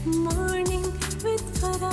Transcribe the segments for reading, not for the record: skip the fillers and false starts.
Morning with Farah.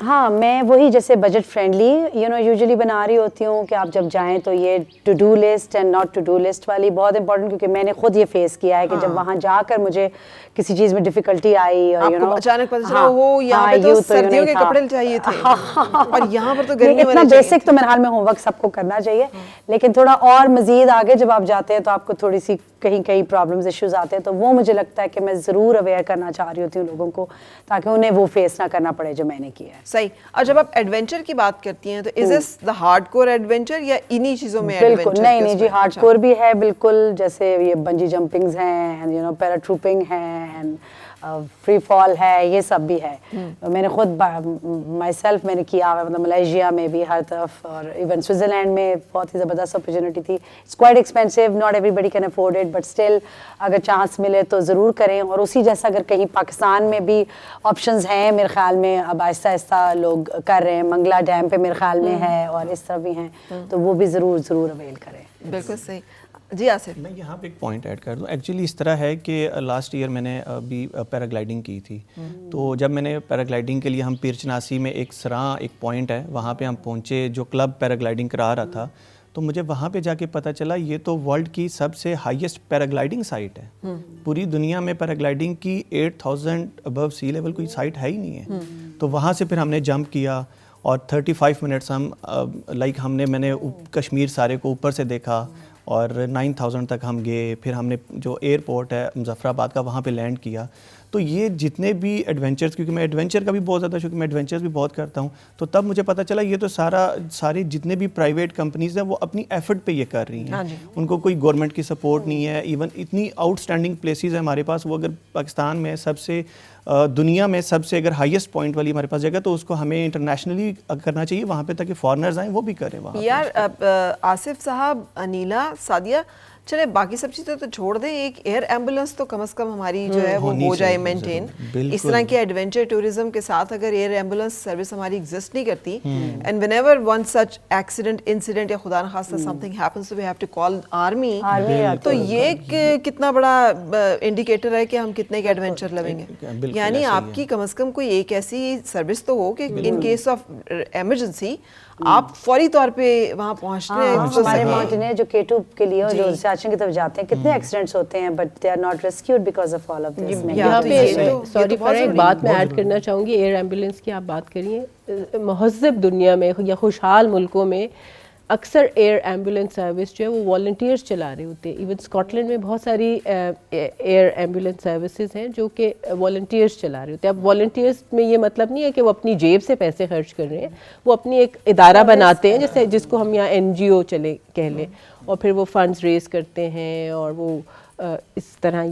ہاں میں وہی جیسے بجٹ فرینڈلی یوزلی بنا رہی ہوتی ہوں کہ آپ جب جائیں تو یہ to do list and not to do list والی بہت امپورٹنٹ، کیونکہ میں نے خود یہ فیس کیا ہے کہ جب وہاں جا کر مجھے کسی چیز میں ڈیفیکلٹی آئی اور اچانک پتہ چلا وہ یہاں پہ تو سردیوں کے کپڑے چاہیے تھے اور یہاں پر تو گرمی والے اتنا بیسک تو میرے حال میں ہوم ورک سب کو کرنا چاہیے، لیکن تھوڑا اور مزید آگے جب آپ جاتے ہیں تو آپ کو تھوڑی سی کہیں پرابلمز ایشوز آتے ہیں، تو وہ مجھے لگتا ہے کہ میں ضرور اویئر کرنا چاہ رہی ہوتی ہوں لوگوں کو تاکہ انہیں وہ فیس نہ کرنا پڑے جو میں نے کیا ہے. صحیح. اور جب آپ ایڈونچر کی بات کرتی ہیں تو از دس دا ہارڈ کور ایڈونچر یا انہی چیزوں میں ایڈونچر؟ بالکل نہیں جی، ہارڈ کور بھی ہے بالکل، جیسے یہ بنجی جمپنگز ہیں، پیرا ٹروپنگ ہیں، فری فال ہے، یہ سب بھی ہے. میں نے خود مائی سیلف میں نے کیا ہوا، مطلب ملیشیا میں بھی ہر طرف، اور ایون سوئٹزرلینڈ میں بہت ہی زبردست اپرچونیٹی تھی. It's quite expensive, not everybody can afford it, but still اگر چانس ملے تو ضرور کریں. اور اسی جیسا اگر کہیں پاکستان میں بھی آپشنز ہیں میرے خیال میں، اب آہستہ آہستہ لوگ کر رہے ہیں، منگلا ڈیم پہ میرے خیال میں ہے اور اس طرح بھی ہیں، تو وہ بھی ضرور اویل کریں. بالکل صحیح. جی آصف. میں یہاں پہ ایک پوائنٹ ایڈ کر دوں. ایکچولی اس طرح ہے کہ لاسٹ ایئر میں نے ابھی پیراگلائڈنگ کی تھی، تو جب میں نے پیراگلائڈنگ کے لیے ہم پیر چناسی میں ایک سراں ایک پوائنٹ ہے وہاں پہ ہم پہنچے جو کلب پیراگلائڈنگ کرا رہا تھا، تو مجھے وہاں پہ جا کے پتہ چلا یہ تو ورلڈ کی سب سے ہائیسٹ پیراگلائڈنگ سائٹ ہے. پوری دنیا میں پیراگلائڈنگ کی 8000 ابو سی لیول کوئی سائٹ ہے ہی نہیں ہے. تو وہاں سے پھر ہم نے جمپ کیا اور 35 منٹس میں نے کشمیر سارے کو اوپر سے دیکھا اور 9000 تک ہم گئے. پھر ہم نے جو ایئرپورٹ ہے مظفر آباد کا وہاں پہ لینڈ کیا. تو یہ جتنے بھی ایڈونچرز، کیونکہ میں ایڈونچر کا بھی بہت زیادہ شوقین، میں ایڈونچرز بھی بہت کرتا ہوں، تو تب مجھے پتہ چلا یہ تو سارے جتنے بھی پرائیویٹ کمپنیز ہیں وہ اپنی ایفرٹ پہ یہ کر رہی ہیں. ان کو کوئی گورنمنٹ کی سپورٹ نہیں ہے. ایون اتنی آؤٹ اسٹینڈنگ پلیسز ہیں ہمارے پاس، وہ اگر پاکستان میں سب سے دنیا میں سب سے اگر ہائیسٹ پوائنٹ والی ہمارے پاس جگہ، تو اس کو ہمیں انٹرنیشنلی کرنا چاہیے وہاں پہ تاکہ فارنرز آئیں وہ بھی کریں وہاں. یار آصف صاحب، انیلا، سعدیہ، چلے باقی سب چیزیں تو چھوڑ دیں، ایک ایئر ایمبولینس تو کم از کم ہماری جو ہے وہ ہو جائے مینٹین. اس طرح کے ایڈونچر ٹورزم کے ساتھ اگر ایئر ایمبولینس سروس ہماری ایگزسٹ نہیں کرتی، and whenever one such accident incident یا خدا نخواستہ سم تھنگ ہیپنس تو we have to call army, تو یہ کتنا بڑا انڈیکیٹر ہے کہ ہم کتنے کے ایڈونچر لگیں گے. یعنی آپ کی کم از کم کوئی ایک ایسی سروس تو ہو کہ ان کیس آف ایمرجنسی آپ فوری طور پہ وہاں پہنچ رہے ہیں. ہمارے ماؤنٹینئر جو K2 کے لیے جو سیاچن کی طرف جاتے ہیں، کتنے ایکسیڈنٹس ہوتے ہیں، but they are not rescued because of all of this. یہاں پہ سوری فرا ایک بات میں ایڈ کرنا چاہوں گی. ایئر ایمبولینس کی آپ بات کریے، مہذب دنیا میں یا خوشحال ملکوں میں اکثر ایئر ایمبولینس سروس جو ہے وہ والنٹیئرز چلا رہے ہوتے ہیں. ایون اسکاٹ لینڈ میں بہت ساری ایئر ایمبولینس سروسز ہیں جو کہ والنٹیئرز چلا رہے ہوتے ہیں. اب والنٹیئرز میں یہ مطلب نہیں ہے کہ وہ اپنی جیب سے پیسے خرچ کر رہے ہیں، وہ اپنی ایک ادارہ بناتے ہیں جیسے جس کو ہم یہاں NGO چلے کہہ لیں، اور پھر وہ فنڈز ریز کرتے ہیں اور وہ اس طرح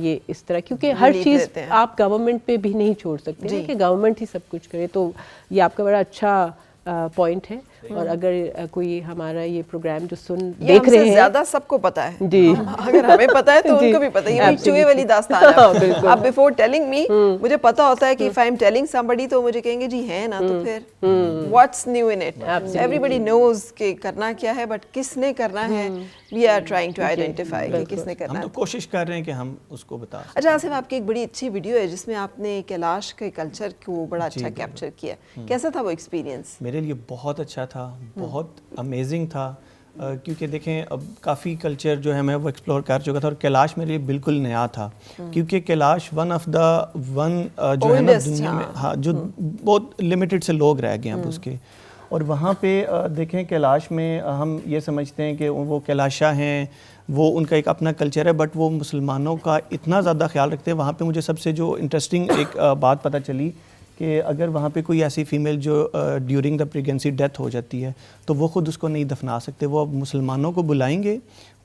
کیونکہ ہر چیز آپ گورنمنٹ پہ بھی نہیں چھوڑ سکتے کہ گورنمنٹ ہی سب کچھ کرے. تو یہ آپ کا بڑا اچھا پوائنٹ ہے. اور اگر کوئی ہمارا یہ پروگرام جو دیکھ رہے ہیں، زیادہ سب کو پتا ہے جی، اگر ہمیں پتا ہے تو ان کو بھی پتا ہے. یہ چوہے والی داستان ہے. اب بیفور ٹیلنگ می مجھے پتا ہوتا ہے کہ if I'm telling somebody تو مجھے کہیں گے جی ہے نا، تو پھر what's new in it? Everybody knows کہ کرنا کیا ہے، بٹ کس نے کرنا ہے we are trying to identify کہ کس نے کرنا ہے. ہم تو کوشش کر رہے ہیں کہ ہم اس کو بتا. اچھا آصف، آپ کی ایک بڑی اچھی ویڈیو ہے جس میں آپ نے کیلاش کے کلچر کو بڑا اچھا کیپچر کیا. کیسا تھا وہ ایکسپیرینس؟ میرے لیے بہت اچھا تھا، بہت امیزنگ تھا، کیونکہ دیکھیں اب کافی کلچر جو ہے میں وہ ایکسپلور کر چکا تھا، اور کیلاش میرے لیے بالکل نیا تھا، کیونکہ کیلاش ون جو ہے نا دنیا میں، ہاں، جو بہت لمیٹڈ سے لوگ رہ گئے ہیں اب اس کے. اور وہاں پہ دیکھیں کیلاش میں ہم یہ سمجھتے ہیں کہ وہ کیلاشا ہیں، وہ ان کا ایک اپنا کلچر ہے، بٹ وہ مسلمانوں کا اتنا زیادہ خیال رکھتے ہیں. وہاں پہ مجھے سب سے جو انٹرسٹنگ ایک بات پتہ چلی کہ اگر وہاں پہ کوئی ایسی فیمیل جو ڈیورنگ دا پریگنسی ڈیتھ ہو جاتی ہے تو وہ خود اس کو نہیں دفنا سکتے. وہ مسلمانوں کو بلائیں گے،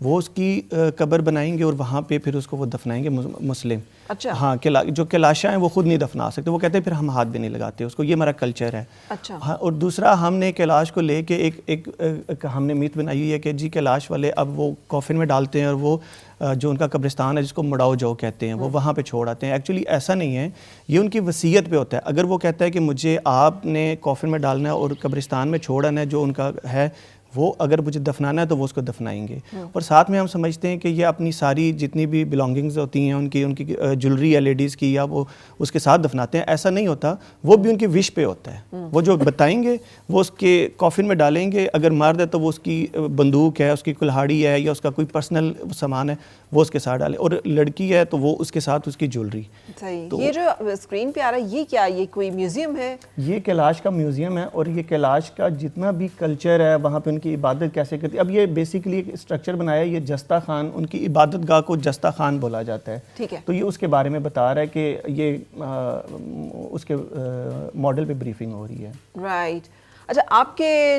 وہ اس کی قبر بنائیں گے اور وہاں پہ پھر اس کو وہ دفنائیں گے مسلم. اچھا. ہاں، جو کیلاشا ہیں وہ خود نہیں دفنا سکتے. وہ کہتے ہیں پھر ہم ہاتھ بھی نہیں لگاتے اس کو، یہ ہمارا کلچر ہے. اچھا. ہاں. اور دوسرا ہم نے کیلاش کو لے کے ایک ہم نے میت بنائی ہوئی ہے کہ جی کیلاش والے اب وہ کافن میں ڈالتے ہیں اور وہ جو ان کا قبرستان ہے جس کو مڑاؤ جو کہتے ہیں وہ وہاں پہ چھوڑ آتے ہیں. ایکچولی ایسا نہیں ہے، یہ ان کی وصیت پہ ہوتا ہے. اگر وہ کہتا ہے کہ مجھے آپ نے کافن میں ڈالنا ہے اور قبرستان میں چھوڑ آنا ہے جو ان کا ہے وہ اگر مجھے دفنانا ہے تو وہ اس کو دفنائیں گے. اور ساتھ میں ہم سمجھتے ہیں کہ یہ اپنی ساری جتنی بھی بلانگنگز ہوتی ہیں ان کی جولری یا لیڈیز کی, یا وہ اس کے ساتھ دفناتے ہیں. ایسا نہیں ہوتا, وہ بھی ان کی وش پہ ہوتا ہے. وہ جو بتائیں گے وہ اس کے کافن میں ڈالیں گے. اگر مار دے تو وہ اس کی بندوق ہے, اس کی کلہاڑی ہے, یا اس کا کوئی پرسنل سامان ہے وہ اس کے ساتھ ڈالیں. اور لڑکی ہے تو وہ اس کے ساتھ اس کی جولری. صحیح. یہ جو اسکرین پہ آ رہا ہے یہ کیا, یہ کوئی میوزیم ہے؟ یہ کیلاش کا میوزیم ہے, اور یہ کیلاش کا جتنا بھی کلچر ہے وہاں پہ ان کی عبادت کیسے کرتی ہے. اب یہ بیسیکلی ایک اسٹرکچر بنایا ہے, یہ جستہ خان, ان کی عبادت گاہ کو جستہ خان بولا جاتا ہے. ٹھیک ہے. تو یہ اس کے بارے میں بتا رہا ہے کہ یہ اس کے ماڈل پہ بریفنگ ہو رہی ہے. رائٹ. اچھا, آپ کے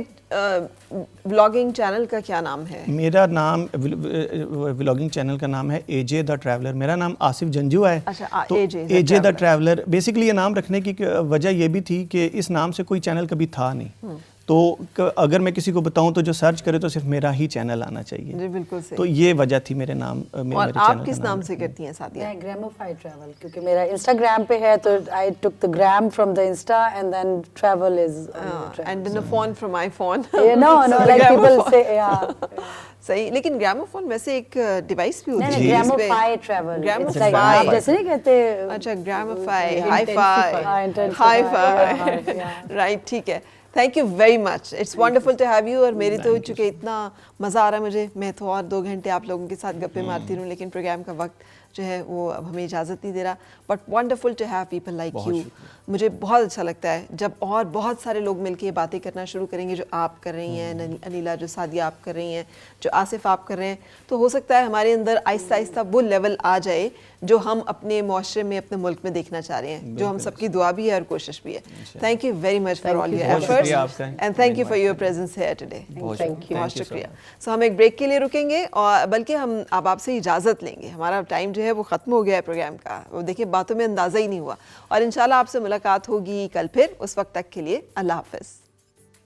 ولاگنگ چینل کا کیا نام ہے؟ میرا نام ولاگنگ چینل کا نام ہے اے جے دا ٹریولر. میرا نام آصف جنجو ہے. اچھا, تو اے جے دا ٹریولر بیسیکلی یہ نام رکھنے کی وجہ یہ بھی تھی کہ اس نام سے کوئی چینل کبھی تھا نہیں. تو اگر میں کسی کو بتاؤں تو جو سرچ کرے تو صرف میرا ہی چینل آنا چاہیے. جی بالکل صحیح. تو یہ وجہ تھی میرے نام. اور آپ کس نام سے کرتی ہیں سعدیہ؟ میں گراموفائی ٹریول, کیونکہ میرا انسٹاگرام پہ ہے تو I took the gram from the insta and then travel is and then phone from my phone. No like people say صحیح. لیکن گراموفون ویسے ایک ڈیوائس بھی ہوتی ہے. گراموفائی ٹریول, گراموفائی جیسے نہیں کہتے. اچھا, گراموفائی, ہائی فائی. رائٹ, ٹھیک ہے. Thank you very much, it's wonderful to have you. اور میری تو چونکہ اتنا مزہ آ رہا ہے مجھے, میں تو اور 2 گھنٹے آپ لوگوں کے ساتھ گپے مارتی رہوں, لیکن پروگرام کا وقت جو ہے وہ اب ہمیں اجازت نہیں دے رہا. But wonderful to have people like you. مجھے بہت اچھا لگتا ہے جب اور بہت سارے لوگ مل کے یہ باتیں کرنا شروع کریں گے, جو آپ کر رہی ہیں انیلا, جو سعدیہ آپ کر رہی ہیں, جو آصف آپ کر رہے ہیں. تو ہو سکتا ہے ہمارے اندر آہستہ آہستہ وہ لیول آ جائے جو ہم اپنے معاشرے میں, اپنے ملک میں دیکھنا چاہ رہے ہیں, جو ہم سب کی دعا بھی ہے اور کوشش بھی ہے. Thank you very much for all your efforts and thank you for your presence here today. بہت شکریہ. سو ہم ایک بریک کے لیے رکیں گے, اور بلکہ ہم اب آپ سے اجازت لیں گے. ہمارا ٹائم جو ہے وہ ختم ہو گیا ہے پروگرام کا. وہ دیکھیں باتوں میں اندازہ ہی نہیں ہوا, اور انشاءاللہ آپ سے ملاقات ہوگی کل پھر. اس وقت تک کے لیے اللہ حافظ.